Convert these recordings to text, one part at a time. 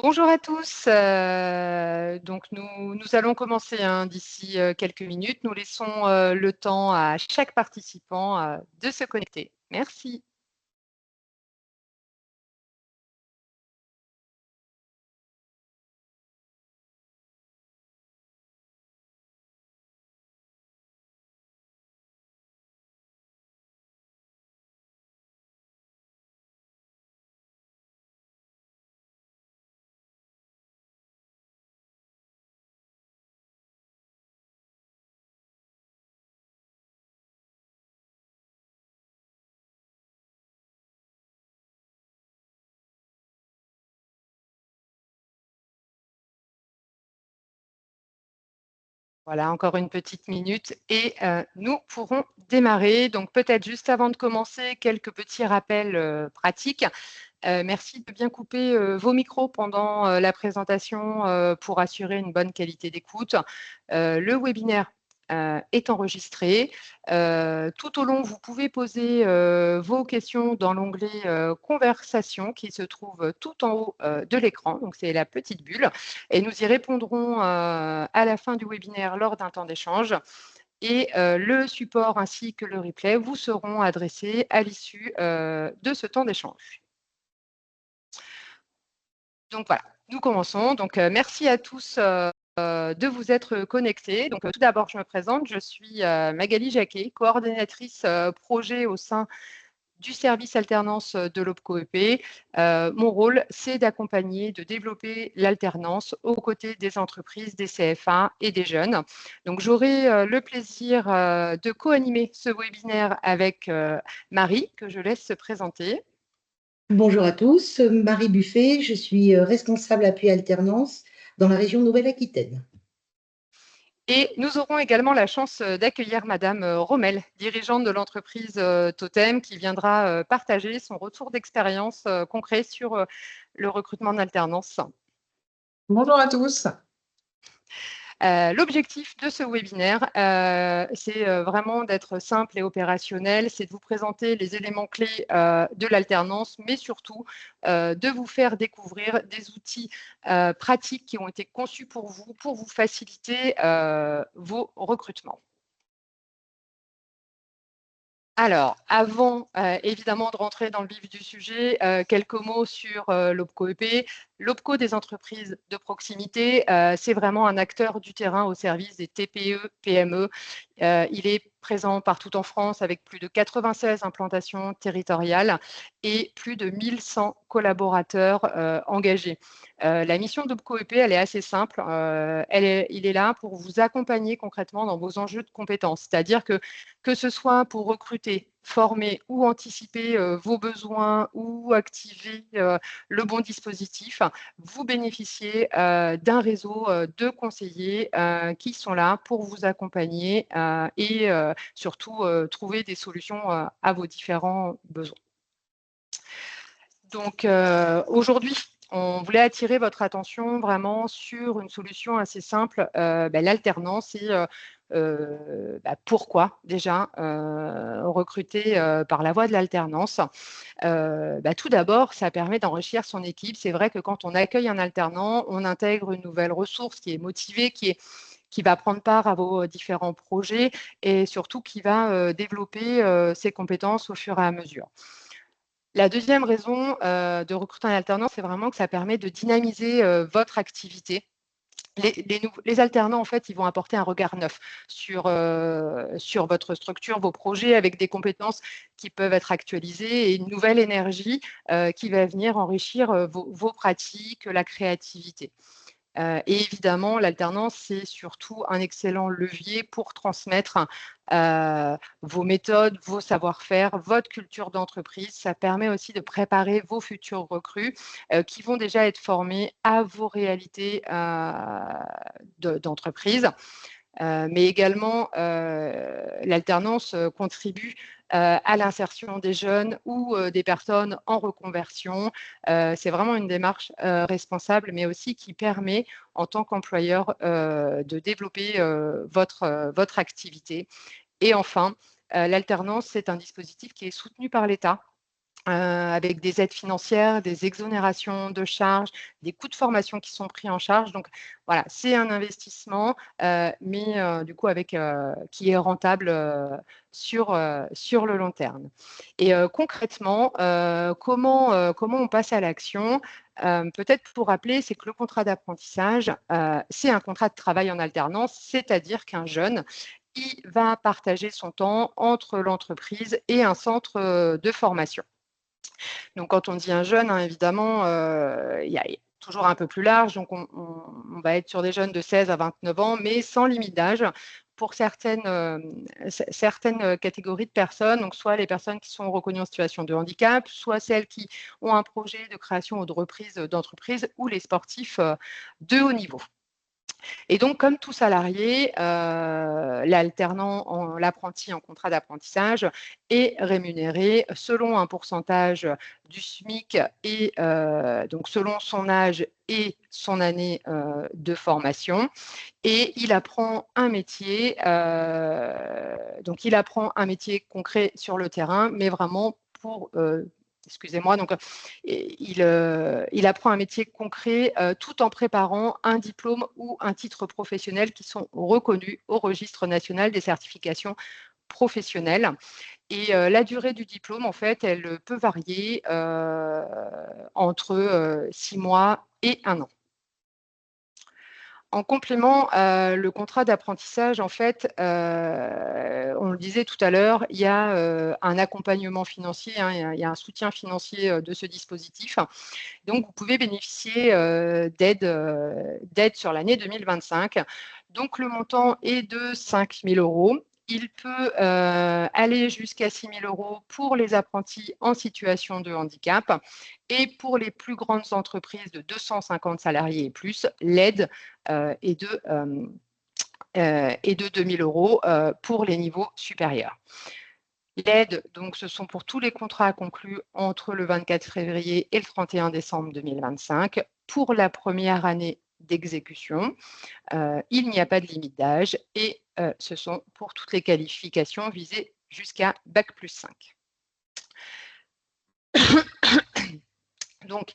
Bonjour à tous. Donc nous allons commencer d'ici quelques minutes. Nous laissons le temps à chaque participant de se connecter. Merci. Voilà, encore une petite minute et nous pourrons démarrer. Donc peut-être juste avant de commencer, quelques petits rappels pratiques. Merci de bien couper vos micros pendant la présentation pour assurer une bonne qualité d'écoute. Le webinaire est enregistré. Tout au long, vous pouvez poser vos questions dans l'onglet Conversation qui se trouve tout en haut de l'écran. Donc, c'est la petite bulle. Et nous y répondrons à la fin du webinaire lors d'un temps d'échange. Et le support ainsi que le replay vous seront adressés à l'issue de ce temps d'échange. Donc voilà, nous commençons. Donc merci à tous de vous être connectés. Donc tout d'abord, je me présente. Je suis Magali Jacquet, coordonnatrice projet au sein du service alternance de l'OPCO-EP. Mon rôle, c'est d'accompagner, de développer l'alternance aux côtés des entreprises, des CFA et des jeunes. Donc j'aurai le plaisir de co-animer ce webinaire avec Marie, que je laisse se présenter. Bonjour à tous, Marie Buffet, je suis responsable appui alternance dans la région Nouvelle-Aquitaine. Et nous aurons également la chance d'accueillir Madame Rommel, dirigeante de l'entreprise Totem, qui viendra partager son retour d'expérience concret sur le recrutement en alternance. Bonjour à tous. L'objectif de ce webinaire, c'est vraiment d'être simple et opérationnel, c'est de vous présenter les éléments clés de l'alternance, mais surtout de vous faire découvrir des outils pratiques qui ont été conçus pour vous faciliter vos recrutements. Alors, avant évidemment de rentrer dans le vif du sujet, quelques mots sur l'OPCO-EP. L'OPCO des entreprises de proximité, c'est vraiment un acteur du terrain au service des TPE, PME. Il est présent partout en France avec plus de 96 implantations territoriales et plus de 1100 collaborateurs engagés. La mission d'OPCO-EP, elle est assez simple. Il est là pour vous accompagner concrètement dans vos enjeux de compétences, c'est-à-dire que ce soit pour recruter, former ou anticiper vos besoins ou activer le bon dispositif, vous bénéficiez d'un réseau de conseillers qui sont là pour vous accompagner et surtout trouver des solutions à vos différents besoins. Donc aujourd'hui, on voulait attirer votre attention vraiment sur une solution assez simple, l'alternance et pourquoi déjà recruter par la voie de l'alternance. Tout d'abord, ça permet d'enrichir son équipe. C'est vrai que quand on accueille un alternant, on intègre une nouvelle ressource qui est motivée, qui va prendre part à vos différents projets et surtout qui va développer ses compétences au fur et à mesure. La deuxième raison de recruter un alternant, c'est vraiment que ça permet de dynamiser votre activité. Les alternants, en fait, ils vont apporter un regard neuf sur votre structure, vos projets, avec des compétences qui peuvent être actualisées et une nouvelle énergie qui va venir enrichir vos pratiques, la créativité. Et évidemment, l'alternance, c'est surtout un excellent levier pour transmettre vos méthodes, vos savoir-faire, votre culture d'entreprise. Ça permet aussi de préparer vos futurs recrues qui vont déjà être formés à vos réalités d'entreprise. Mais également, l'alternance contribue à l'insertion des jeunes ou des personnes en reconversion. C'est vraiment une démarche responsable, mais aussi qui permet, en tant qu'employeur, de développer votre activité. Et enfin, l'alternance, c'est un dispositif qui est soutenu par l'État. avec des aides financières, des exonérations de charges, des coûts de formation qui sont pris en charge. Donc voilà, c'est un investissement, mais du coup qui est rentable sur le long terme. Et concrètement, comment on passe à l'action? Peut-être pour rappeler, c'est que le contrat d'apprentissage, c'est un contrat de travail en alternance, c'est-à-dire qu'un jeune, il va partager son temps entre l'entreprise et un centre de formation. Donc, quand on dit un jeune, hein, évidemment, il y a toujours un peu plus large. Donc, on va être sur des jeunes de 16 à 29 ans, mais sans limite d'âge pour certaines catégories de personnes, donc soit les personnes qui sont reconnues en situation de handicap, soit celles qui ont un projet de création ou de reprise d'entreprise, ou les sportifs de haut niveau. Et donc, comme tout salarié, l'apprenti en contrat d'apprentissage est rémunéré selon un pourcentage du SMIC et donc selon son âge et son année de formation. Et il apprend un métier, donc il apprend un métier concret sur le terrain, mais vraiment pour excusez-moi, donc il apprend un métier concret tout en préparant un diplôme ou un titre professionnel qui sont reconnus au registre national des certifications professionnelles. Et la durée du diplôme, en fait, elle peut varier entre 6 mois et 1 an. En complément, le contrat d'apprentissage, en fait, on le disait tout à l'heure, il y a un accompagnement financier, hein, il y a un soutien financier de ce dispositif. Donc, vous pouvez bénéficier d'aide sur l'année 2025. Donc, le montant est de 5 000 €. Il peut aller jusqu'à 6 000 € pour les apprentis en situation de handicap. Et pour les plus grandes entreprises de 250 salariés et plus, l'aide est de 2 000 € pour les niveaux supérieurs. L'aide, donc, ce sont pour tous les contrats conclus entre le 24 février et le 31 décembre 2025. Pour la première année d'exécution, il n'y a pas de limite d'âge et ce sont pour toutes les qualifications visées jusqu'à Bac+5. Donc,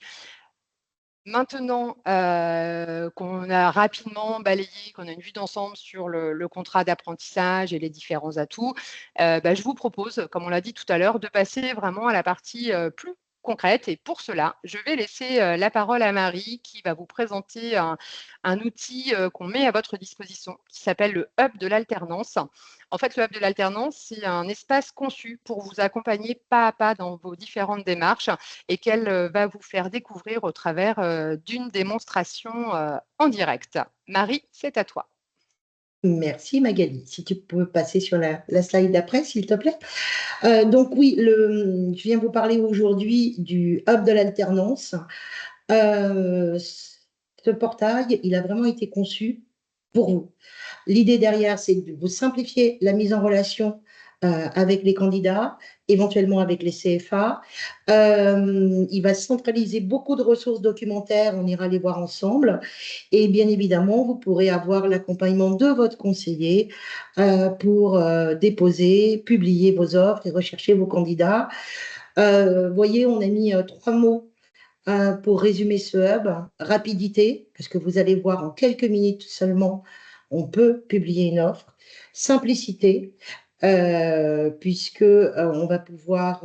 maintenant qu'on a rapidement balayé, qu'on a une vue d'ensemble sur le contrat d'apprentissage et les différents atouts, je vous propose, comme on l'a dit tout à l'heure, de passer vraiment à la partie plus concrète. Et pour cela, je vais laisser la parole à Marie qui va vous présenter un outil qu'on met à votre disposition qui s'appelle le Hub de l'alternance. En fait, le Hub de l'alternance, c'est un espace conçu pour vous accompagner pas à pas dans vos différentes démarches et qu'elle va vous faire découvrir au travers d'une démonstration en direct. Marie, c'est à toi. Merci Magali. Si tu peux passer sur la slide d'après, s'il te plaît. Donc oui, je viens vous parler aujourd'hui du Hub de l'alternance. Ce portail, il a vraiment été conçu pour vous. L'idée derrière, c'est de vous simplifier la mise en relation avec les candidats, éventuellement avec les CFA. Il va centraliser beaucoup de ressources documentaires, on ira les voir ensemble. Et bien évidemment, vous pourrez avoir l'accompagnement de votre conseiller pour déposer, publier vos offres et rechercher vos candidats. Voyez, on a mis 3 mots pour résumer ce hub. Rapidité, parce que vous allez voir en quelques minutes seulement, on peut publier une offre. Simplicité, puisque on va pouvoir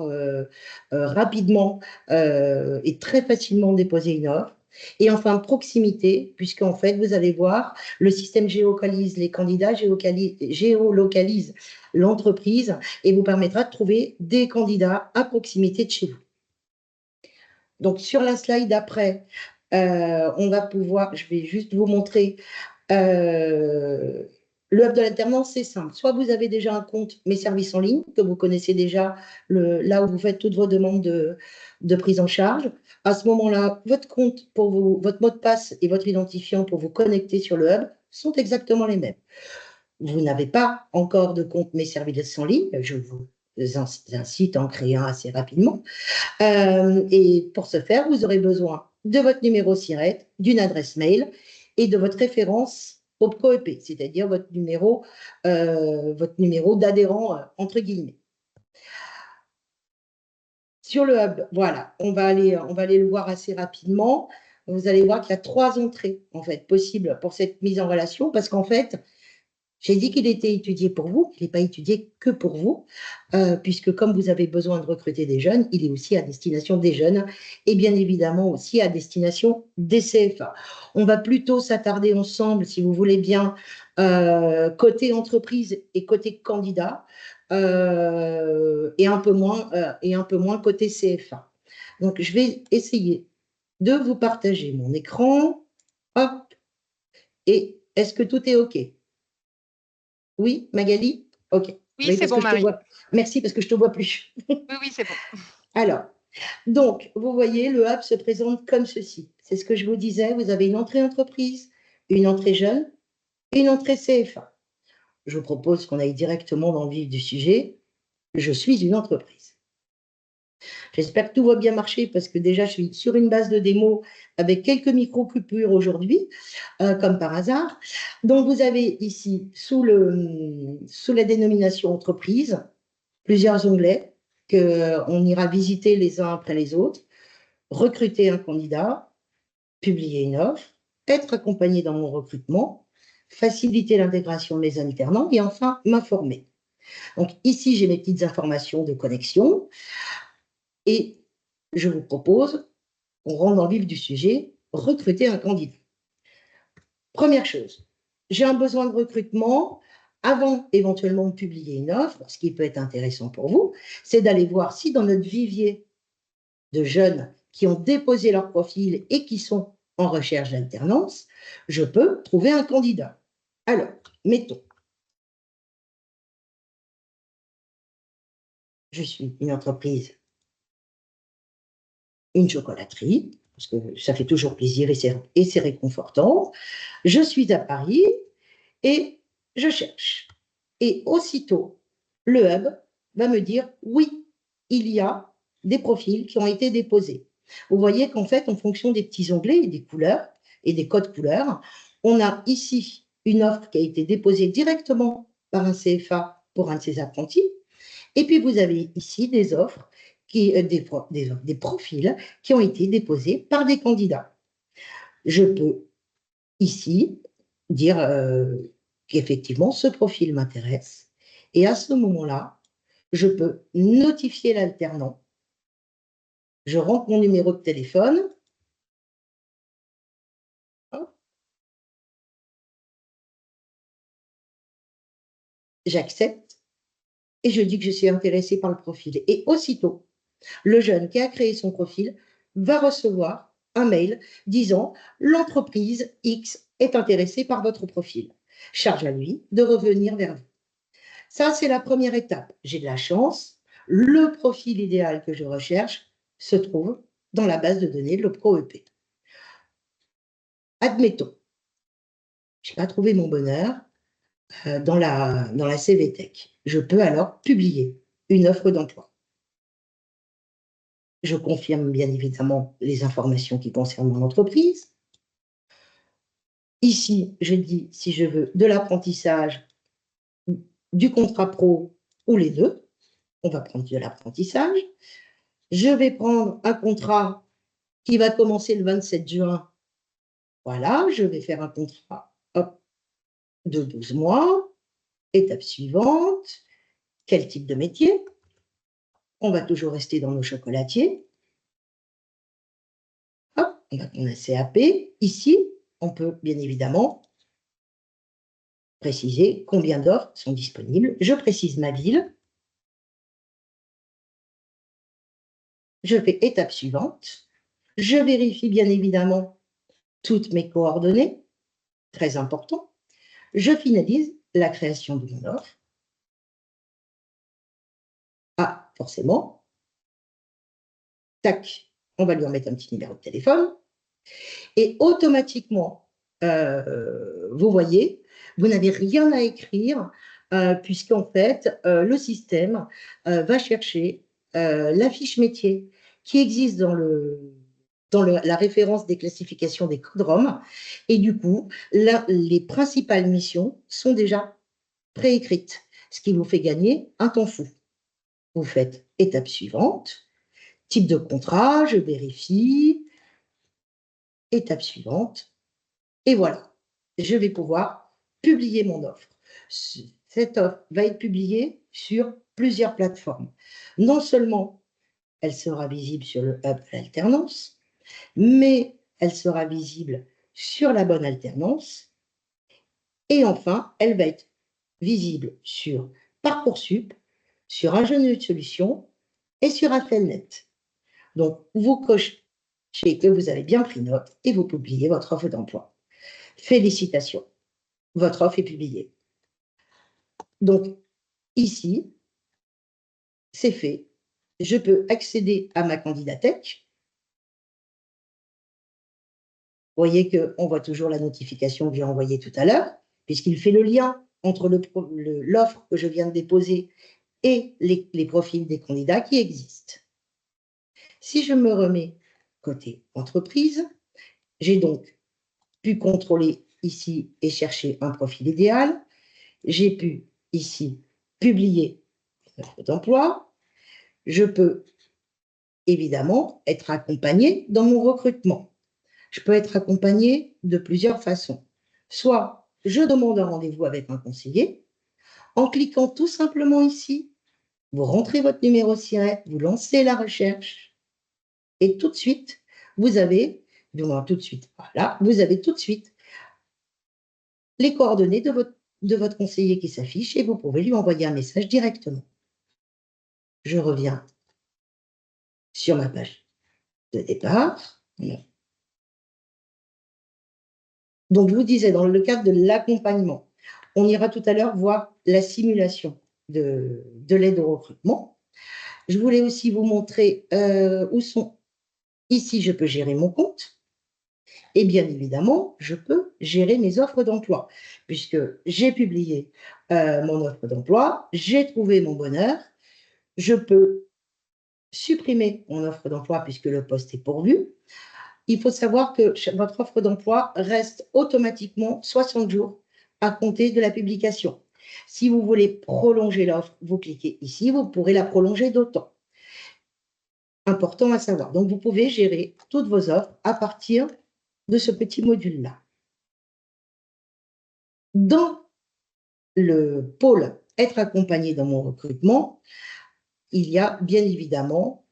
rapidement et très facilement déposer une offre. Et enfin, proximité, puisqu'en fait, vous allez voir, le système géolocalise les candidats, géolocalise l'entreprise et vous permettra de trouver des candidats à proximité de chez vous. Donc, sur la slide d'après, on va pouvoir, je vais juste vous montrer, le hub de l'alternance, c'est simple. Soit vous avez déjà un compte Mes services en ligne, que vous connaissez déjà, là où vous faites toutes vos demandes de prise en charge. À ce moment-là, votre compte, votre mot de passe et votre identifiant pour vous connecter sur le hub sont exactement les mêmes. Vous n'avez pas encore de compte Mes services en ligne, je vous incite à en créer un assez rapidement. Et pour ce faire, vous aurez besoin de votre numéro SIRET, d'une adresse mail et de votre référence au ProEP, c'est-à-dire votre numéro d'adhérent entre guillemets. Sur le hub, voilà, on va aller le voir assez rapidement. Vous allez voir qu'il y a 3 entrées en fait possibles pour cette mise en relation parce qu'en fait, j'ai dit qu'il était étudié pour vous, il n'est pas étudié que pour vous, puisque comme vous avez besoin de recruter des jeunes, il est aussi à destination des jeunes et bien évidemment aussi à destination des CFA. On va plutôt s'attarder ensemble, si vous voulez bien, côté entreprise et côté candidat, et un peu moins côté CFA. Donc, je vais essayer de vous partager mon écran. Hop. Et est-ce que tout est OK? Oui, Magali? OK. Oui, Oui, c'est parce bon, que je te Marie. vois. Merci, parce que je ne te vois plus. Oui, oui, c'est bon. Alors, donc, vous voyez, le hub se présente comme ceci. C'est ce que je vous disais, vous avez une entrée entreprise, une entrée jeune, une entrée CFA. Je vous propose qu'on aille directement dans le vif du sujet. Je suis une entreprise. J'espère que tout va bien marcher parce que déjà, je suis sur une base de démo avec quelques micro-coupures aujourd'hui, comme par hasard. Donc, vous avez ici, sous la dénomination entreprise, plusieurs onglets qu'on ira visiter les uns après les autres. Recruter un candidat, publier une offre, être accompagné dans mon recrutement, faciliter l'intégration de mes alternants et enfin m'informer. Donc ici, j'ai mes petites informations de connexion et je vous propose, on rentre dans le vif du sujet, recruter un candidat. Première chose, j'ai un besoin de recrutement. Avant éventuellement de publier une offre, ce qui peut être intéressant pour vous, c'est d'aller voir si dans notre vivier de jeunes qui ont déposé leur profil et qui sont en recherche d'alternance, je peux trouver un candidat. Alors, mettons, je suis une entreprise, une chocolaterie, parce que ça fait toujours plaisir et c'est réconfortant. Je suis à Paris et je cherche. Et aussitôt, le hub va me dire oui, il y a des profils qui ont été déposés. Vous voyez qu'en fait, en fonction des petits onglets et des couleurs et des codes couleurs, on a ici une offre qui a été déposée directement par un CFA pour un de ses apprentis. Et puis, vous avez ici des offres, des profils qui ont été déposés par des candidats. Je peux ici dire qu'effectivement, ce profil m'intéresse. Et à ce moment-là, je peux notifier l'alternant. Je rentre mon numéro de téléphone. J'accepte et je dis que je suis intéressée par le profil. Et aussitôt, le jeune qui a créé son profil va recevoir un mail disant l'entreprise X est intéressée par votre profil. Charge à lui de revenir vers vous. Ça, c'est la première étape. J'ai de la chance. Le profil idéal que je recherche se trouve dans la base de données de l'OPRO-EP. Admettons, je n'ai pas trouvé mon bonheur dans la CVTech. Je peux alors publier une offre d'emploi. Je confirme bien évidemment les informations qui concernent mon entreprise. Ici, je dis si je veux de l'apprentissage, du contrat pro ou les deux. On va prendre de l'apprentissage. Je vais prendre un contrat qui va commencer le 27 juin. Voilà, je vais faire un contrat de 12 mois. Étape suivante, quel type de métier? On va toujours rester dans nos chocolatiers. Hop, on va prendre un CAP. Ici, on peut bien évidemment préciser combien d'offres sont disponibles. Je précise ma ville. Je fais étape suivante. Je vérifie bien évidemment toutes mes coordonnées, très important. Je finalise la création de mon offre. Ah, forcément. Tac, on va lui remettre un petit numéro de téléphone. Et automatiquement, vous voyez, vous n'avez rien à écrire, puisqu'en fait, le système va chercher la fiche métier qui existe dans la référence des classifications des codes ROM. Et du coup, là, les principales missions sont déjà préécrites, ce qui vous fait gagner un temps fou. Vous faites étape suivante. type de contrat, je vérifie, étape suivante, et voilà, je vais pouvoir publier mon offre. Cette offre va être publiée sur plusieurs plateformes. Non seulement elle sera visible sur le hub de l'alternance, mais elle sera visible sur la bonne alternance. Et enfin, elle va être visible sur Parcoursup, sur Ingénierie de Solutions et sur Affelnet. Donc, vous cochez que vous avez bien pris note et vous publiez votre offre d'emploi. Félicitations, votre offre est publiée. Donc, ici, c'est fait. Je peux accéder à ma candidatech. Vous voyez qu'on voit toujours la notification que j'ai envoyée tout à l'heure, puisqu'il fait le lien entre l'offre que je viens de déposer et les profils des candidats qui existent. Si je me remets côté entreprise, j'ai donc pu contrôler ici et chercher un profil idéal. J'ai pu ici publier une offre d'emploi. Je peux évidemment être accompagné dans mon recrutement. Je peux être accompagné de plusieurs façons. Soit je demande un rendez-vous avec un conseiller, en cliquant tout simplement ici, vous rentrez votre numéro SIRET, vous lancez la recherche, et tout de suite, vous avez, du moins tout de suite, voilà, vous avez tout de suite les coordonnées de votre conseiller qui s'affichent et vous pouvez lui envoyer un message directement. Je reviens sur ma page de départ. Donc, je vous disais, dans le cadre de l'accompagnement, on ira tout à l'heure voir la simulation de l'aide au recrutement. Je voulais aussi vous montrer où sont. Ici, je peux gérer mon compte. Et bien évidemment, je peux gérer mes offres d'emploi, puisque j'ai publié mon offre d'emploi, j'ai trouvé mon bonheur, je peux supprimer mon offre d'emploi puisque le poste est pourvu. Il faut savoir que votre offre d'emploi reste automatiquement 60 jours à compter de la publication. Si vous voulez prolonger l'offre, vous cliquez ici, vous pourrez la prolonger d'autant. Important à savoir. Donc, vous pouvez gérer toutes vos offres à partir de ce petit module-là. Dans le pôle être accompagné dans mon recrutement, il y a bien évidemment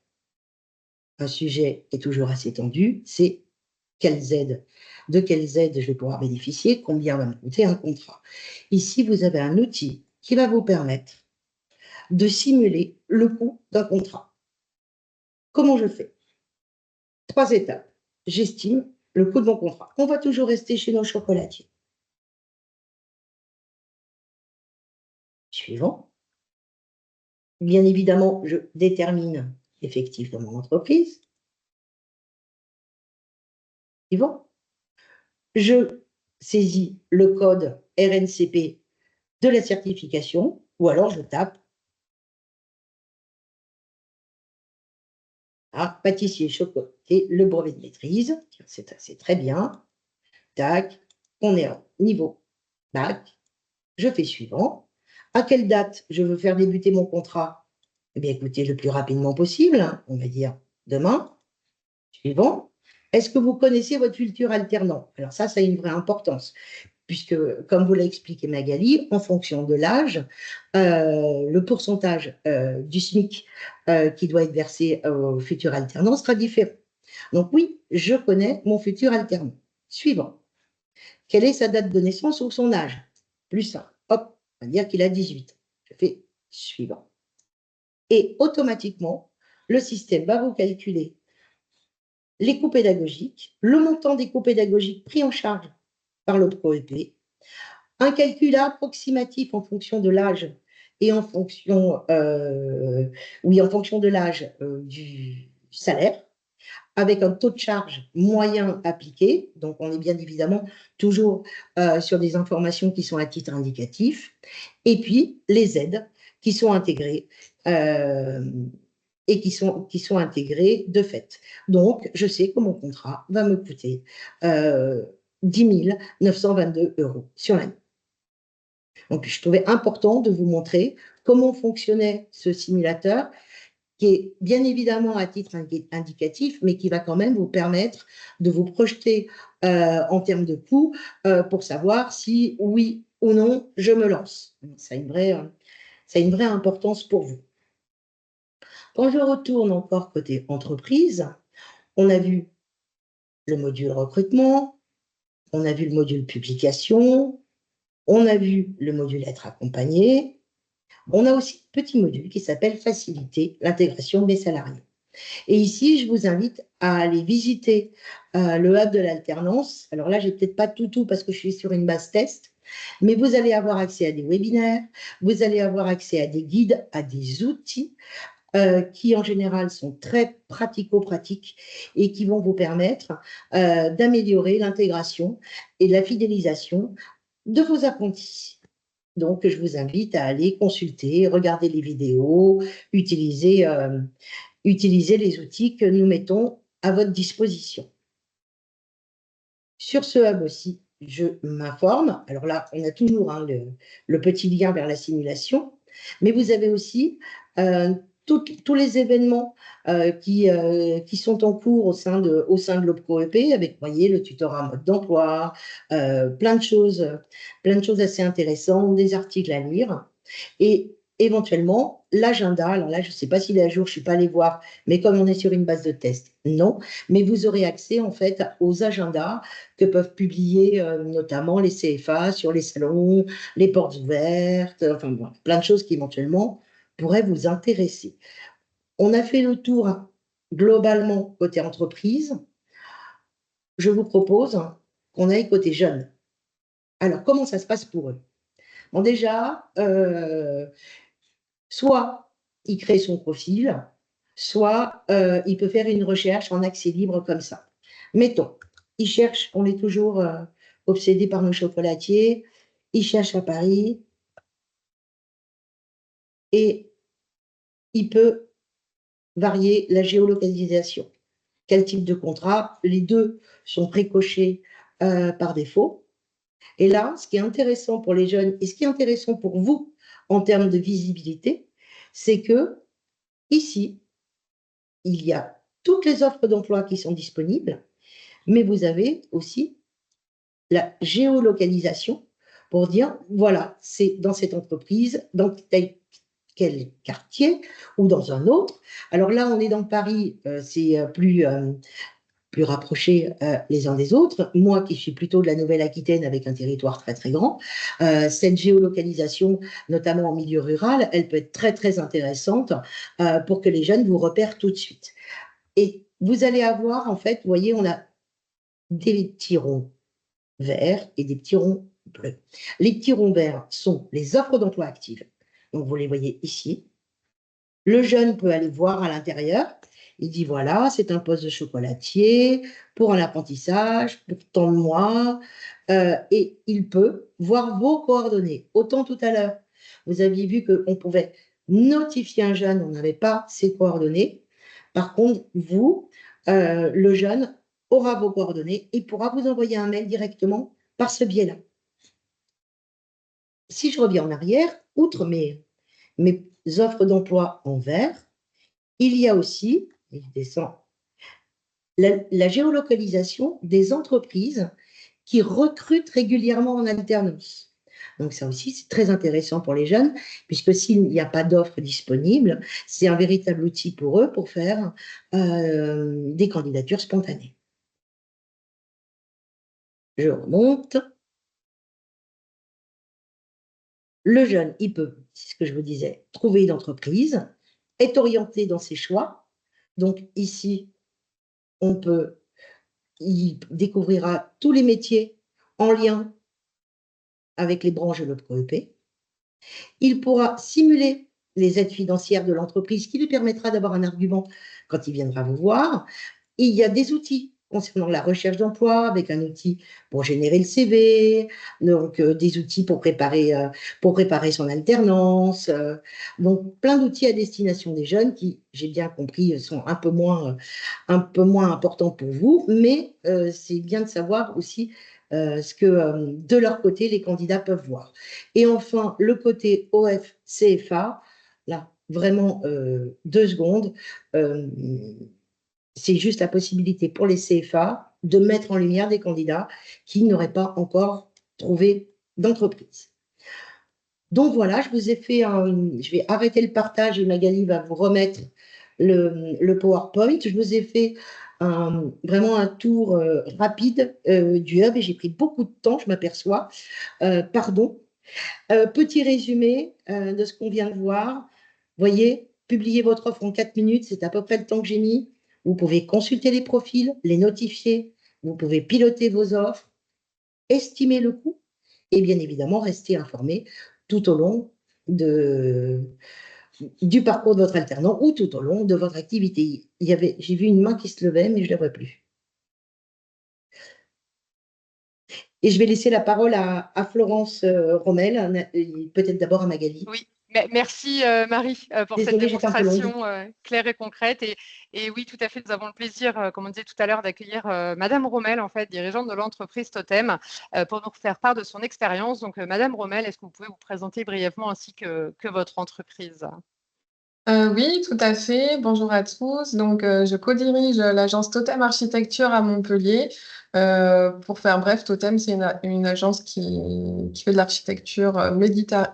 un sujet qui est toujours assez tendu, c'est de quelles aides je vais pouvoir bénéficier, combien va me coûter un contrat. Ici, vous avez un outil qui va vous permettre de simuler le coût d'un contrat. Comment je fais? 3 étapes. J'estime le coût de mon contrat. On va toujours rester chez nos chocolatiers. Suivant. Bien évidemment, je détermine l'effectif de mon entreprise. Suivant. Je saisis le code RNCP de la certification ou alors je tape pâtissier chocolatier, le brevet de maîtrise. C'est très bien. Tac, on est au niveau bac. Je fais suivant. À quelle date je veux faire débuter mon contrat? Eh bien, écoutez, le plus rapidement possible, hein, on va dire demain. Suivant. Est-ce que vous connaissez votre futur alternant? Alors ça a une vraie importance, puisque, comme vous l'a expliqué Magali, en fonction de l'âge, le pourcentage du SMIC qui doit être versé au futur alternant sera différent. Donc oui, je connais mon futur alternant. Suivant. Quelle est sa date de naissance ou son âge? Plus simple. Hop, on va dire qu'il a 18 ans. Je fais suivant. Et automatiquement, le système va vous calculer les coûts pédagogiques, le montant des coûts pédagogiques pris en charge par le ProEP, un calcul approximatif en fonction de l'âge et en fonction, en fonction de l'âge du salaire, avec un taux de charge moyen appliqué. Donc, on est bien évidemment toujours sur des informations qui sont à titre indicatif. Et puis, les aides qui sont intégrées et qui sont intégrées de fait. Donc, je sais que mon contrat va me coûter 10 922 € sur l'année. Donc, je trouvais important de vous montrer comment fonctionnait ce simulateur qui est bien évidemment à titre indicatif, mais qui va quand même vous permettre de vous projeter en termes de coûts pour savoir si oui ou non je me lance. Ça a une vraie importance pour vous. Quand je retourne encore côté entreprise, on a vu le module recrutement, on a vu le module publication, on a vu le module être accompagné, on a aussi un petit module qui s'appelle faciliter l'intégration des salariés. Et ici, je vous invite à aller visiter le hub de l'alternance. Alors là, je n'ai peut-être pas tout parce que je suis sur une base test, mais vous allez avoir accès à des webinaires, vous allez avoir accès à des guides, à des outils qui en général sont très pratico-pratiques et qui vont vous permettre d'améliorer l'intégration et la fidélisation de vos apprentis. Donc, je vous invite à aller consulter, regarder les vidéos, utiliser les outils que nous mettons à votre disposition. Sur ce hub aussi, je m'informe. Alors là, on a toujours le petit lien vers la simulation, mais vous avez aussi tous les événements qui sont en cours au sein de l'OPCO EP, avec, vous voyez, le tutorat mode d'emploi, plein de choses assez intéressantes, des articles à lire. Et éventuellement, l'agenda, alors là, je ne sais pas s'il est à jour, je ne suis pas allée voir, mais comme on est sur une base de test, non. Mais vous aurez accès en fait aux agendas que peuvent publier notamment les CFA sur les salons, les portes ouvertes, enfin bon, plein de choses qui éventuellement pourraient vous intéresser. On a fait le tour globalement côté entreprise. Je vous propose qu'on aille côté jeunes. Alors, comment ça se passe pour eux? Bon, déjà, soit il crée son profil, soit il peut faire une recherche en accès libre comme ça. Mettons, il cherche, on est toujours obsédé par nos chocolatiers, il cherche à Paris et il peut varier la géolocalisation. Quel type de contrat? Les deux sont précochés par défaut. Et là, ce qui est intéressant pour les jeunes et ce qui est intéressant pour vous en termes de visibilité, c'est que ici, il y a toutes les offres d'emploi qui sont disponibles, mais vous avez aussi la géolocalisation pour dire, voilà, c'est dans cette entreprise, dans quel quartier ou dans un autre. Alors là, on est dans Paris, c'est plus rapprochés les uns des autres. Moi, qui suis plutôt de la Nouvelle-Aquitaine avec un territoire très, très grand, cette géolocalisation, notamment en milieu rural, elle peut être très, très intéressante pour que les jeunes vous repèrent tout de suite. Et vous allez avoir, en fait, vous voyez, on a des petits ronds verts et des petits ronds bleus. Les petits ronds verts sont les offres d'emploi actives. Donc, vous les voyez ici. Le jeune peut aller voir à l'intérieur. Il dit, voilà, c'est un poste de chocolatier pour un apprentissage, pour tant de mois. Et il peut voir vos coordonnées. Autant tout à l'heure, vous aviez vu qu'on pouvait notifier un jeune, on n'avait pas ses coordonnées. Par contre, vous, le jeune, aura vos coordonnées et pourra vous envoyer un mail directement par ce biais-là. Si je reviens en arrière, outre mes offres d'emploi en vert, il y a aussi, il descend, la géolocalisation des entreprises qui recrutent régulièrement en alternance. Donc ça aussi, c'est très intéressant pour les jeunes, puisque s'il n'y a pas d'offres disponibles, c'est un véritable outil pour eux pour faire des candidatures spontanées. Je remonte. Le jeune, il peut, c'est ce que je vous disais, trouver une entreprise, être orienté dans ses choix. Donc ici, il découvrira tous les métiers en lien avec les branches de l'OPCO EP. Il pourra simuler les aides financières de l'entreprise, ce qui lui permettra d'avoir un argument quand il viendra vous voir. Il y a des outils concernant la recherche d'emploi, avec un outil pour générer le CV, donc des outils pour préparer son alternance. Donc, plein d'outils à destination des jeunes qui, j'ai bien compris, sont un peu moins importants pour vous, mais c'est bien de savoir aussi ce que de leur côté, les candidats peuvent voir. Et enfin, le côté OF-CFA, là, vraiment 2 secondes. C'est juste la possibilité pour les CFA de mettre en lumière des candidats qui n'auraient pas encore trouvé d'entreprise. Donc voilà, je vais arrêter le partage et Magali va vous remettre le PowerPoint. Je vous ai fait vraiment un tour rapide du hub et j'ai pris beaucoup de temps, je m'aperçois. Pardon. Petit résumé de ce qu'on vient de voir. Voyez, publier votre offre en 4 minutes, c'est à peu près le temps que j'ai mis. Vous pouvez consulter les profils, les notifier, vous pouvez piloter vos offres, estimer le coût et bien évidemment rester informé tout au long du parcours de votre alternant ou tout au long de votre activité. J'ai vu une main qui se levait, mais je ne la vois plus. Et je vais laisser la parole à Florence Rommel, peut-être d'abord à Magali. Oui, merci Marie pour Désolée, cette j'étais un peu longue. démonstration claire et concrète. Et oui, tout à fait, nous avons le plaisir, comme on disait tout à l'heure, d'accueillir Madame Rommel, en fait, dirigeante de l'entreprise Totem, pour nous faire part de son expérience. Donc, Madame Rommel, est-ce que vous pouvez vous présenter brièvement ainsi que votre entreprise? Oui, tout à fait. Bonjour à tous. Donc, je co-dirige l'agence Totem Architecture à Montpellier. Pour faire bref, Totem, c'est une agence qui fait de l'architecture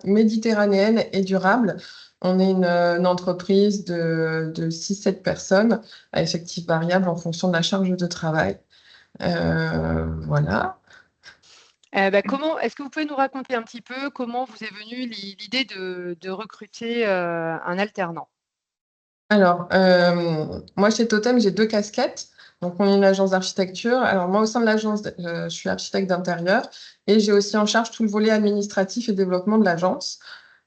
méditerranéenne et durable. On est une entreprise de 6-7 personnes à effectif variable en fonction de la charge de travail. Voilà. Est-ce que vous pouvez nous raconter un petit peu comment vous est venue l'idée de recruter un alternant? Alors, moi, chez Totem, j'ai 2 casquettes. Donc, on est une agence d'architecture. Alors, moi, au sein de l'agence, je suis architecte d'intérieur et j'ai aussi en charge tout le volet administratif et développement de l'agence.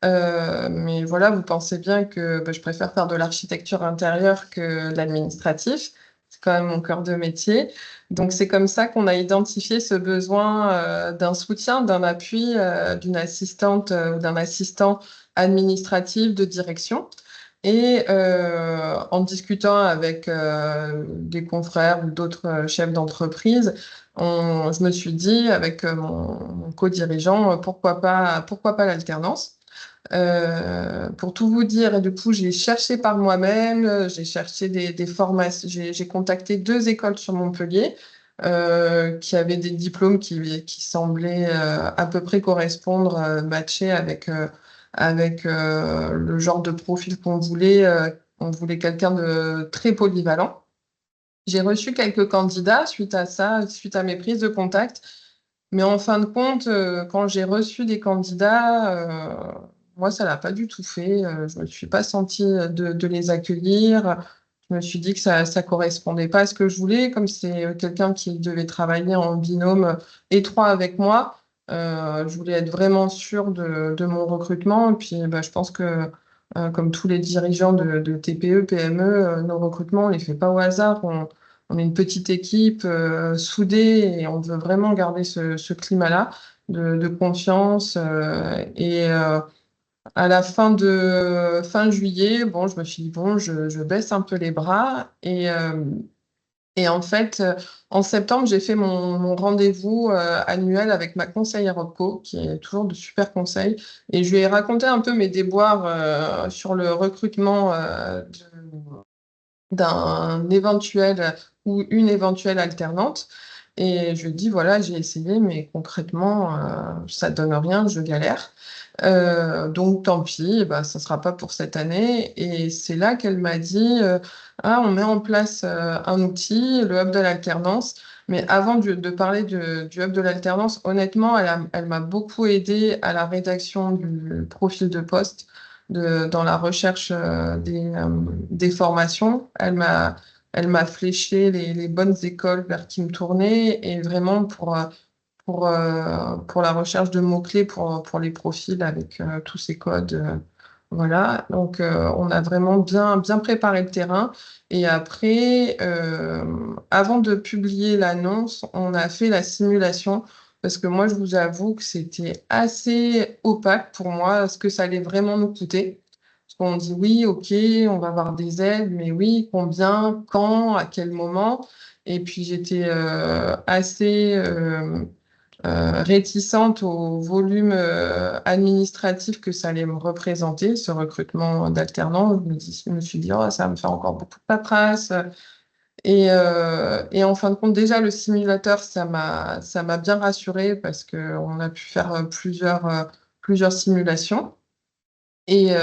Mais voilà, vous pensez bien que je préfère faire de l'architecture intérieure que de l'administratif. C'est quand même mon cœur de métier. Donc, c'est comme ça qu'on a identifié ce besoin d'un soutien, d'un appui, d'une assistante ou d'un assistant administratif de direction. Et en discutant avec des confrères ou d'autres chefs d'entreprise, je me suis dit avec mon co-dirigeant, pourquoi pas l'alternance. Pour tout vous dire, et du coup, j'ai cherché par moi-même, j'ai cherché des formations, j'ai contacté 2 écoles sur Montpellier qui avaient des diplômes qui semblaient à peu près correspondre, matcher avec le genre de profil qu'on voulait. On voulait quelqu'un de très polyvalent. J'ai reçu quelques candidats suite à ça, suite à mes prises de contact. Mais en fin de compte, quand j'ai reçu des candidats, moi, ça l'a pas du tout fait. Je me suis pas sentie de les accueillir. Je me suis dit que ça correspondait pas à ce que je voulais. Comme c'est quelqu'un qui devait travailler en binôme étroit avec moi, je voulais être vraiment sûre de mon recrutement. Et puis, je pense que, comme tous les dirigeants de TPE, PME, nos recrutements, on les fait pas au hasard. On est une petite équipe soudée et on veut vraiment garder ce climat-là de confiance. Et à la fin juillet, bon, je me suis dit, bon, je baisse un peu les bras. Et en fait, en septembre, j'ai fait mon rendez-vous annuel avec ma conseillère OPCO, qui est toujours de super conseils. Et je lui ai raconté un peu mes déboires sur le recrutement d'un éventuel ou une éventuelle alternante. Et je lui dis, voilà, j'ai essayé, mais concrètement, ça donne rien, je galère. Donc tant pis, ça sera pas pour cette année. Et c'est là qu'elle m'a dit, ah, on met en place un outil, le hub de l'alternance. Mais avant de parler du hub de l'alternance, honnêtement, elle m'a beaucoup aidé à la rédaction du profil de poste, dans la recherche des formations. Elle m'a fléché les bonnes écoles vers qui me tourner et vraiment pour la recherche de mots-clés pour les profils avec tous ces codes. Voilà, donc on a vraiment bien préparé le terrain. Et après, avant de publier l'annonce, on a fait la simulation parce que moi, je vous avoue que c'était assez opaque pour moi ce que ça allait vraiment nous coûter. Parce qu'on dit oui, ok, on va avoir des aides, mais oui, combien, quand, à quel moment? Et puis j'étais assez réticente au volume administratif que ça allait me représenter, ce recrutement d'alternants. Je me suis dit, oh, ça va me faire encore beaucoup de paperasse. Et en fin de compte, déjà, le simulateur, ça m'a bien rassurée parce qu'on a pu faire plusieurs simulations. Et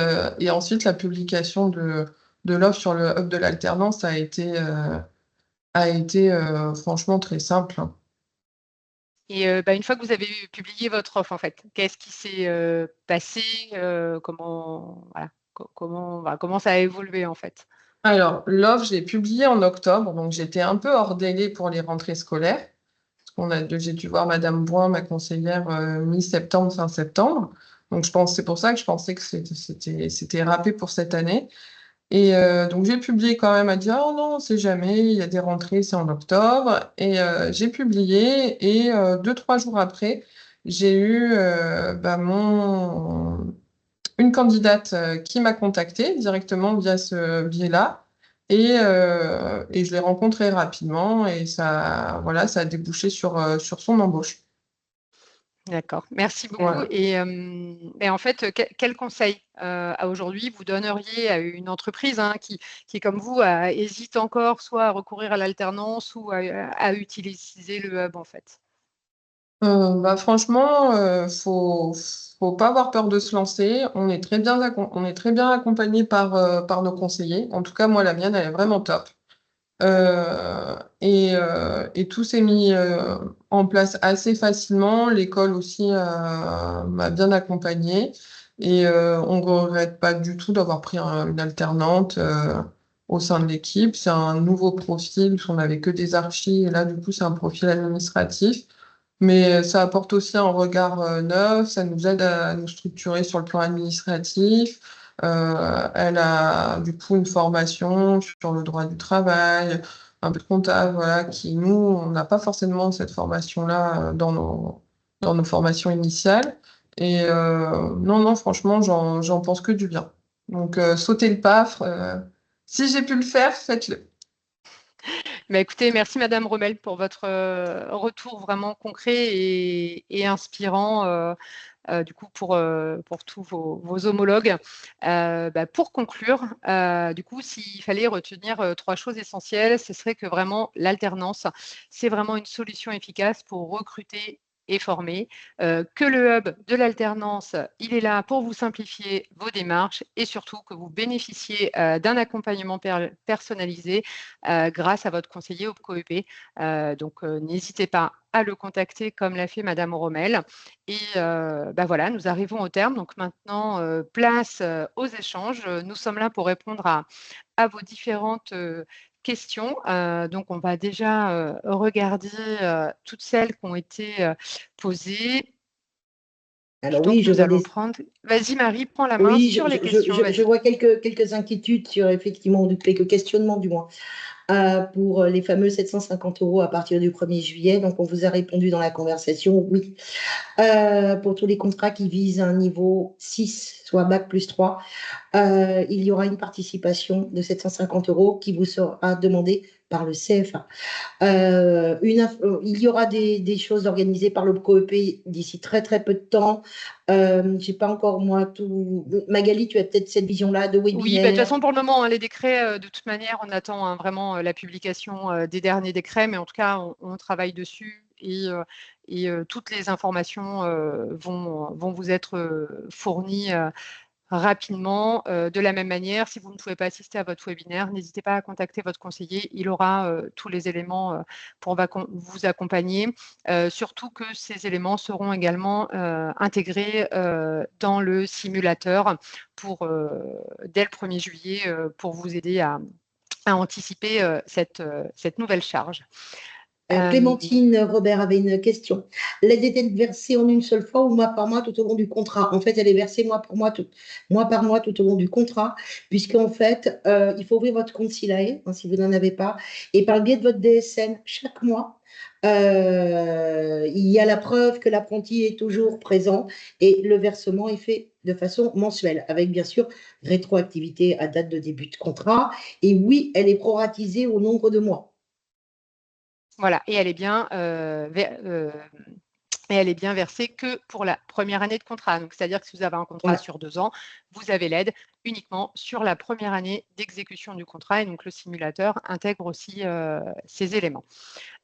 ensuite, la publication de l'offre sur le hub de l'alternance a été franchement très simple. Et une fois que vous avez publié votre offre, en fait, qu'est-ce qui s'est passé comment ça a évolué, en fait? Alors, l'offre, je l'ai publiée en octobre, donc j'étais un peu hors délai pour les rentrées scolaires. J'ai dû voir Madame Boin, ma conseillère, mi-septembre, fin septembre. Donc, c'est pour ça que je pensais que c'était râpé pour cette année. Et donc, j'ai publié quand même à dire, oh non, on sait jamais, il y a des rentrées, c'est en octobre. Et j'ai publié, et 2, 3 jours après, j'ai eu une candidate qui m'a contactée directement via ce biais-là. Et je l'ai rencontrée rapidement et voilà, ça a débouché sur son embauche. D'accord, merci beaucoup. Voilà. Et en fait, quel conseil aujourd'hui vous donneriez à une entreprise qui, comme vous, hésite encore soit à recourir à l'alternance ou à utiliser le hub, en fait? Franchement, faut pas avoir peur de se lancer. On est très bien accompagné par nos conseillers. En tout cas, moi, la mienne, elle est vraiment top. Et tout s'est mis en place assez facilement. L'école aussi m'a bien accompagnée. Et on ne regrette pas du tout d'avoir pris une alternante au sein de l'équipe. C'est un nouveau profil, parce qu'on n'avait que des archis. Et là, du coup, c'est un profil administratif. Mais ça apporte aussi un regard neuf, ça nous aide à nous structurer sur le plan administratif. Elle a du coup une formation sur le droit du travail, un peu de comptable, voilà, qui nous, on n'a pas forcément cette formation-là dans nos formations initiales. Et non, non, franchement, j'en pense que du bien. Donc, sautez le pas. Si j'ai pu le faire, faites-le. Écoutez, merci Madame Rommel pour votre retour vraiment concret et inspirant du coup pour tous vos homologues. Pour conclure, du coup, s'il fallait retenir 3 choses essentielles, ce serait que vraiment l'alternance, c'est vraiment une solution efficace pour recruter et former, que le hub de l'alternance, il est là pour vous simplifier vos démarches et surtout que vous bénéficiez d'un accompagnement personnalisé grâce à votre conseiller au COEP. Donc, n'hésitez pas à le contacter comme l'a fait Madame Rommel. Et voilà, nous arrivons au terme. Donc maintenant, place aux échanges. Nous sommes là pour répondre à vos différentes questions. Donc, on va déjà regarder toutes celles qui ont été posées. Alors oui, Donc, je nous vois allons prendre. Vas-y, Marie, prends la main oui, sur les questions. je Vas-y. vois quelques inquiétudes sur effectivement, quelques questionnements du moins. Pour les fameux 750 € à partir du 1er juillet. Donc, on vous a répondu dans la conversation, oui. Pour tous les contrats qui visent un niveau 6, soit bac plus 3, il y aura une participation de 750 € qui vous sera demandée par le CFA. Il y aura des choses organisées par le COEP d'ici très très peu de temps. J'ai pas encore moi tout. Magali, tu as peut-être cette vision-là de Oui, de toute webinaire. façon, pour le moment, les décrets, de toute manière, on attend vraiment la publication des derniers décrets, mais en tout cas, on travaille dessus et toutes les informations vont vous être fournies rapidement. De la même manière, si vous ne pouvez pas assister à votre webinaire, n'hésitez pas à contacter votre conseiller. Il aura tous les éléments pour vous accompagner. Surtout que ces éléments seront également intégrés dans le simulateur dès le 1er juillet pour vous aider à anticiper cette nouvelle charge. Clémentine Robert avait une question. L'aide est-elle versée en une seule fois ou mois par mois tout au long du contrat? En fait, elle est versée mois par mois tout au long du contrat, puisqu'en fait, il faut ouvrir votre compte SILAE, si vous n'en avez pas, et par le biais de votre DSN, chaque mois, il y a la preuve que l'apprenti est toujours présent et le versement est fait de façon mensuelle, avec bien sûr rétroactivité à date de début de contrat. Et oui, elle est proratisée au nombre de mois. Voilà, et elle est bien et elle est bien versée que pour la première année de contrat. Donc, c'est-à-dire que si vous avez un contrat sur 2 ans, vous avez l'aide uniquement sur la première année d'exécution du contrat. Et donc, le simulateur intègre aussi ces éléments.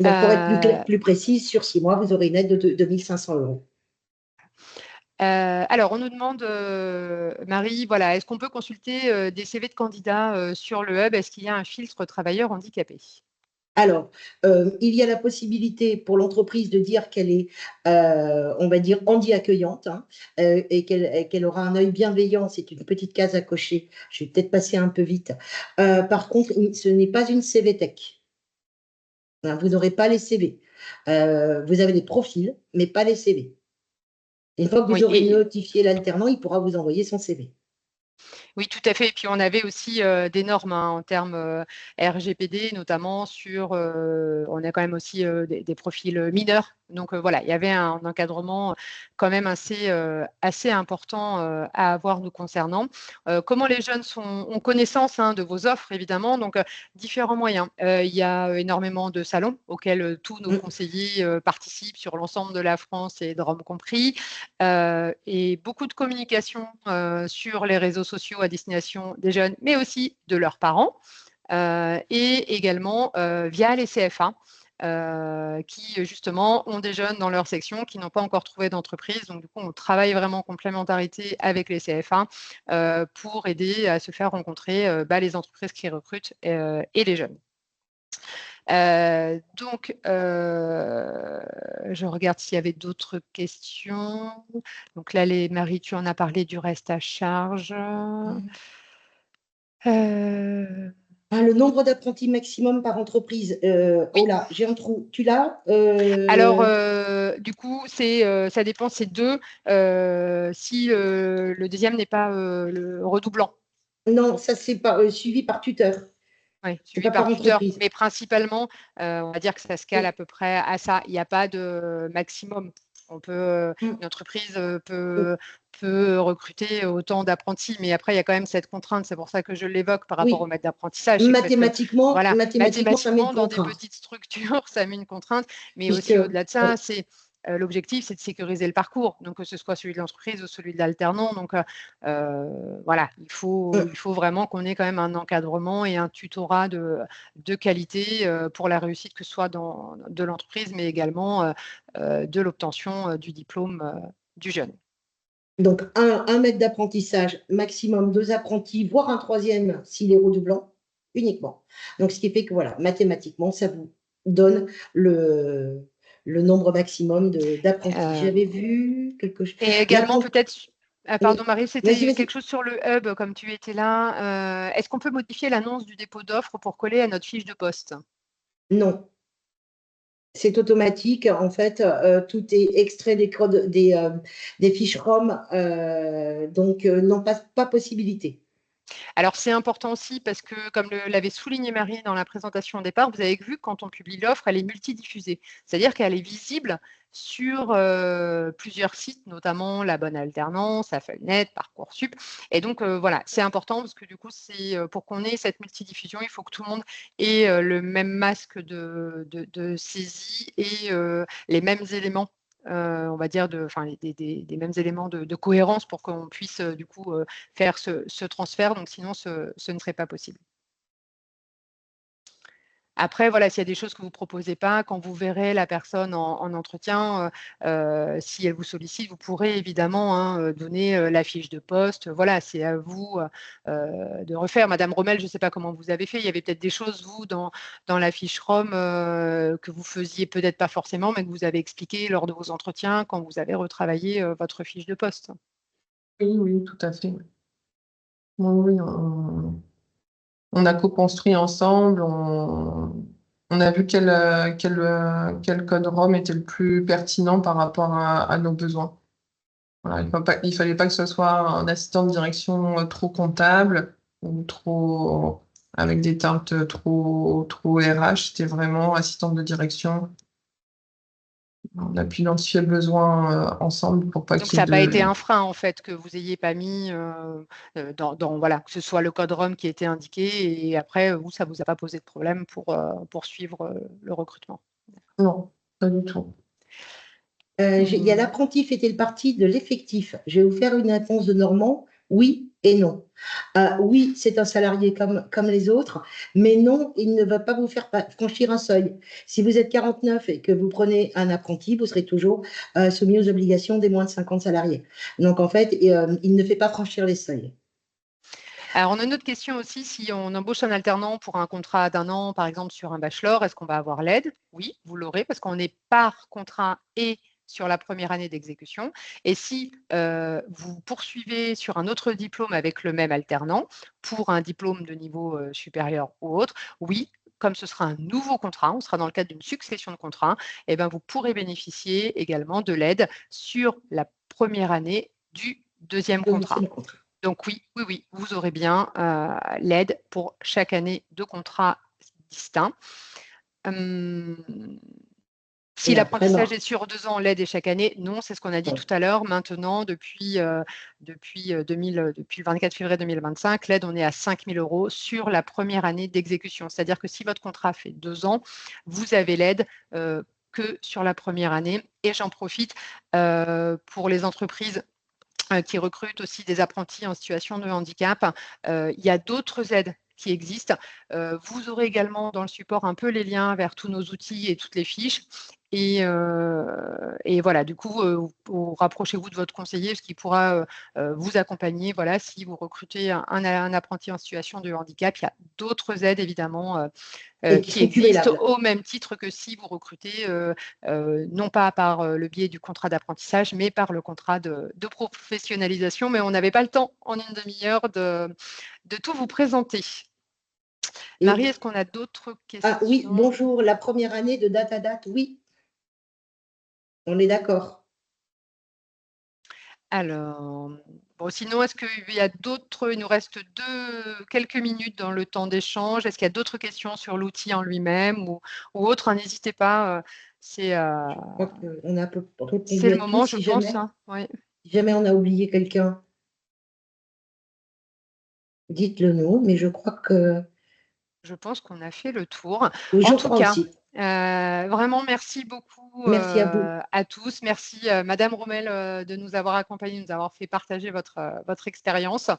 Donc, pour être plus précise, sur 6 mois, vous aurez une aide de 2 500 €. Alors, on nous demande, Marie, voilà, est-ce qu'on peut consulter des CV de candidats sur le hub? Est-ce qu'il y a un filtre travailleurs handicapés? Alors, il y a la possibilité pour l'entreprise de dire qu'elle est, on va dire, handi-accueillante, hein, et qu'elle aura un œil bienveillant. C'est une petite case à cocher. Je vais peut-être passer un peu vite. Par contre, ce n'est pas une CV Tech. Hein, vous n'aurez pas les CV. Vous avez des profils, mais pas les CV. Une fois que vous Oui, aurez notifié l'alternant, il pourra vous envoyer son CV. Oui, tout à fait. Et puis, on avait aussi des normes en termes RGPD, notamment sur, on a quand même aussi des profils mineurs. Donc, voilà, il y avait un encadrement quand même assez important à avoir nous concernant. Comment les jeunes ont connaissance de vos offres, évidemment. Donc, différents moyens. Il y a énormément de salons auxquels tous nos conseillers participent sur l'ensemble de la France et de Rome compris. Et beaucoup de communication sur les réseaux sociaux à destination des jeunes, mais aussi de leurs parents, et également via les CFA, qui justement ont des jeunes dans leur section qui n'ont pas encore trouvé d'entreprise. Donc, du coup, on travaille vraiment en complémentarité avec les CFA pour aider à se faire rencontrer les entreprises qui recrutent et les jeunes. Donc, je regarde s'il y avait d'autres questions. Donc là, Marie, tu en as parlé du reste à charge. Le nombre d'apprentis maximum par entreprise. Oui. Oh là, j'ai un trou. Tu l'as Alors, du coup, ça dépend, c'est 2 si le deuxième n'est pas le redoublant. Non, ça c'est suivi par tuteur. Oui, C'est suivi pas par par tuteur, entreprise. mais principalement, on va dire que ça se cale à peu près à ça. Il n'y a pas de maximum. Une entreprise peut recruter autant d'apprentis, mais après, il y a quand même cette contrainte. C'est pour ça que je l'évoque par rapport au Oui, maître d'apprentissage. C'est parce que, mathématiquement, voilà, ça met une mathématiquement, dans des contrainte. petites structures, ça met une contrainte, mais Puisque, aussi au-delà de ça, oui, l'objectif, c'est de sécuriser le parcours, donc que ce soit celui de l'entreprise ou celui de l'alternant. Donc, voilà, il faut vraiment qu'on ait quand même un encadrement et un tutorat de qualité pour la réussite, que ce soit de l'entreprise, mais également de l'obtention du diplôme du jeune. donc un maître d'apprentissage, maximum 2 apprentis, voire un troisième s'il est redoublant, uniquement. Donc, ce qui fait que voilà, mathématiquement, ça vous donne le nombre maximum d'apprentis. J'avais vu quelque chose. Et également, peut-être, pardon Oui, Marie, vas-y, c'était quelque vas-y. chose sur le hub, comme tu étais là. Est-ce qu'on peut modifier l'annonce du dépôt d'offres pour coller à notre fiche de poste? Non. C'est automatique. En fait, tout est extrait des codes, des fiches ROM, donc non, pas possibilité. Alors, c'est important aussi parce que, comme l'avait souligné Marie dans la présentation au départ, vous avez vu, quand on publie l'offre, elle est multidiffusée. C'est-à-dire qu'elle est visible sur plusieurs sites, notamment La Bonne Alternance, Affelnet, Parcoursup. Et donc, voilà, c'est important parce que du coup, pour qu'on ait cette multidiffusion, il faut que tout le monde ait le même masque de saisie et les mêmes éléments, on va dire, des mêmes éléments de cohérence pour qu'on puisse du coup faire ce transfert. Donc, sinon, ce ne serait pas possible. Après, voilà, s'il y a des choses que vous ne proposez pas, quand vous verrez la personne en entretien, si elle vous sollicite, vous pourrez évidemment donner la fiche de poste. Voilà, c'est à vous de refaire. Madame Rommel, je ne sais pas comment vous avez fait. Il y avait peut-être des choses, vous, dans la fiche ROM, que vous faisiez peut-être pas forcément, mais que vous avez expliqué lors de vos entretiens quand vous avez retravaillé votre fiche de poste. Oui, oui, tout à fait. Oui, oui, on a co-construit ensemble, on a vu quel code ROM était le plus pertinent par rapport à nos besoins. Voilà, il fallait pas que ce soit un assistant de direction trop comptable ou trop avec des termes trop RH. C'était vraiment assistante de direction. On a pu identifier le besoin ensemble pour pas Donc, qu'il ça y ait n'a pas été de... un frein, en fait, que vous n'ayez pas mis voilà, que ce soit le code ROM qui était indiqué et après, vous, ça ne vous a pas posé de problème pour poursuivre le recrutement. Non, pas du tout. Il y a l'apprenti fait-il partie de l'effectif? Je vais vous faire une réponse de Normand, oui et non. Oui, c'est un salarié comme les autres, mais non, il ne va pas vous faire franchir un seuil. Si vous êtes 49 et que vous prenez un apprenti, vous serez toujours soumis aux obligations des moins de 50 salariés. Donc, en fait, il ne fait pas franchir les seuils. Alors, on a une autre question aussi. Si on embauche un alternant pour un contrat d'1 an, par exemple, sur un bachelor, est-ce qu'on va avoir l'aide? Oui, vous l'aurez parce qu'on est par contrat et sur la première année d'exécution. Et si vous poursuivez sur un autre diplôme avec le même alternant pour un diplôme de niveau supérieur ou autre, oui, comme ce sera un nouveau contrat, on sera dans le cadre d'une succession de contrats, eh ben, vous pourrez bénéficier également de l'aide sur la première année du deuxième contrat. Donc oui, vous aurez bien l'aide pour chaque année de contrat distinct. Si l'apprentissage est sur 2 ans, l'aide est chaque année, non, c'est ce qu'on a dit tout à l'heure. Maintenant, depuis le 24 février 2025, l'aide, on est à 5 000 € sur la première année d'exécution. C'est-à-dire que si votre contrat fait 2 ans, vous avez l'aide que sur la première année. Et j'en profite pour les entreprises qui recrutent aussi des apprentis en situation de handicap. Il y a d'autres aides qui existent. Vous aurez également dans le support un peu les liens vers tous nos outils et toutes les fiches. Et voilà, du coup, rapprochez-vous de votre conseiller, parce qu'il pourra vous accompagner. Voilà, si vous recrutez un apprenti en situation de handicap, il y a d'autres aides évidemment qui existent au même titre que si vous recrutez, non pas par le biais du contrat d'apprentissage, mais par le contrat de professionnalisation. Mais on n'avait pas le temps en une demi-heure de tout vous présenter. Marie, est-ce qu'on a d'autres questions? Ah oui, bonjour, la première année de date à date, oui. On est d'accord. Alors, bon, sinon, est-ce qu'il y a d'autres? Il nous reste quelques minutes dans le temps d'échange. Est-ce qu'il y a d'autres questions sur l'outil en lui-même ou autre? N'hésitez pas. C'est Je crois qu'on a à peu près répondu le à moment, tout. je pense. Hein, oui. Si jamais on a oublié quelqu'un, dites-le nous, mais je crois que. Je pense qu'on a fait le tour. Je En tout crois cas, aussi. vraiment, merci beaucoup Merci à vous. à tous. Merci, Madame Rommel, de nous avoir accompagnés, de nous avoir fait partager votre expérience.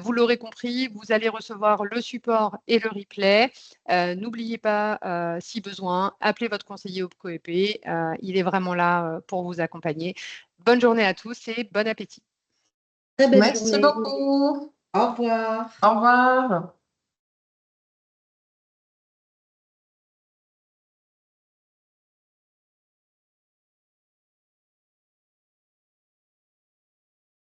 Vous l'aurez compris, vous allez recevoir le support et le replay. N'oubliez pas, si besoin, appelez votre conseiller au COEP. Il est vraiment là pour vous accompagner. Bonne journée à tous et bon appétit. Très belle Merci journée. beaucoup. Au revoir. Au revoir.